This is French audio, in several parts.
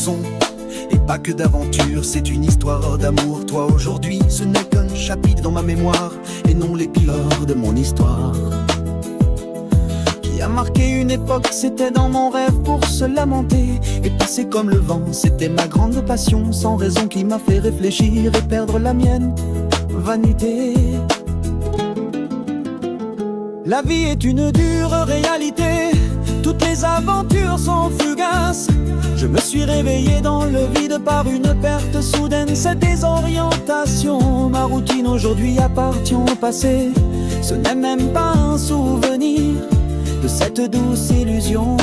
leçon et pas que d'aventure, c'est une histoire d'amour. Toi aujourd'hui, ce n'est qu'un chapitre dans ma mémoire et non l'épilogue de mon histoire. Qui a marqué une époque, c'était dans mon rêve pour se lamenter et passer comme le vent, c'était ma grande passion, sans raison qui m'a fait réfléchir et perdre la mienne. Vanité. La vie est une dure réalité, toutes les aventures sont fugaces. Je me suis réveillé dans le vide par une perte soudaine, cette désorientation. Ma routine aujourd'hui appartient au passé, ce n'est même pas un souvenir de cette douce illusion.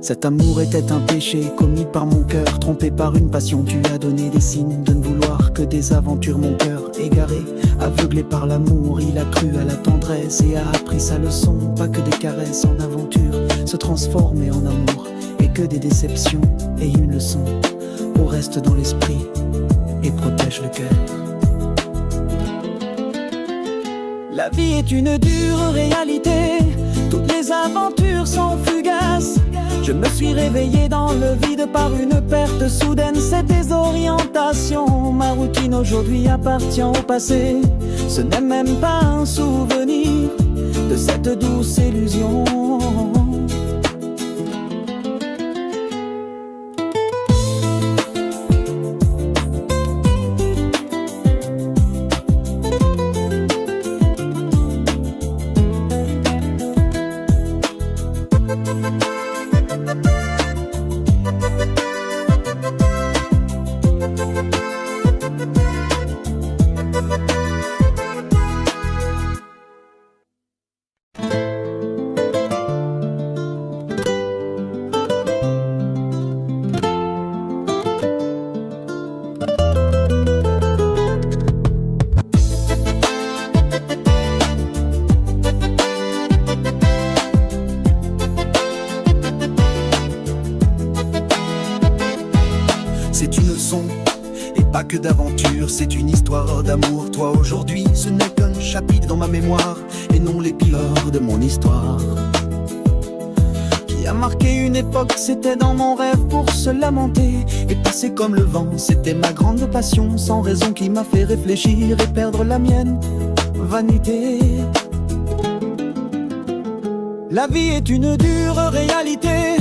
Cet amour était un péché commis par mon cœur, trompé par une passion. Tu as donné des signes de ne vouloir que des aventures. Mon cœur égaré, aveuglé par l'amour, il a cru à la tendresse et a appris sa leçon. Pas que des caresses en aventure se transformer en amour, et que des déceptions et une leçon. On reste dans l'esprit et protège le cœur. La vie est une dure réalité, toutes les aventures sont fugaces. Je me suis réveillé dans le vide par une perte soudaine, cette désorientation. Ma routine aujourd'hui appartient au passé, ce n'est même pas un souvenir de cette douce illusion. C'est une leçon et pas que d'aventure, c'est une histoire d'amour. Toi aujourd'hui, ce n'est qu'un chapitre dans ma mémoire et non l'épilogue de mon histoire. Qui a marqué une époque, c'était dans mon rêve pour se lamenter et passer comme le vent, c'était ma grande passion, sans raison qui m'a fait réfléchir et perdre la mienne. Vanité. La vie est une dure réalité,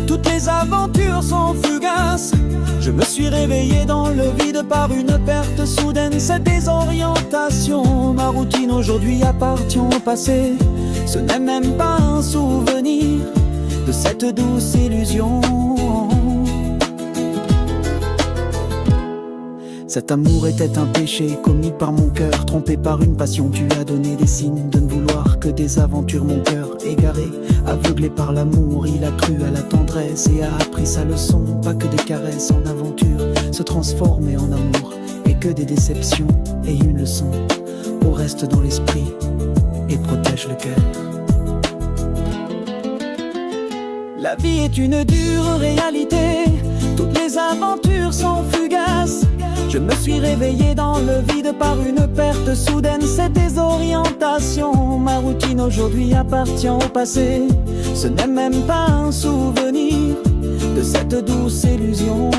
toutes les aventures sont fugaces. Je me suis réveillé dans le vide par une perte soudaine, cette désorientation. Ma routine aujourd'hui appartient au passé, ce n'est même pas un souvenir de cette douce illusion. Cet amour était un péché commis par mon cœur, trompé par une passion. Tu as donné des signes de ne vouloir que des aventures. Mon cœur égaré, aveuglé par l'amour, il a cru à la tendresse et a appris sa leçon. Pas que des caresses en aventure se transformer en amour, et que des déceptions et une leçon. On reste dans l'esprit et protège le cœur. La vie est une dure réalité, toutes les aventures sont fugaces. Je me suis réveillé dans le vide par une perte soudaine, cette désorientation. Ma routine aujourd'hui appartient au passé, ce n'est même pas un souvenir de cette douce illusion.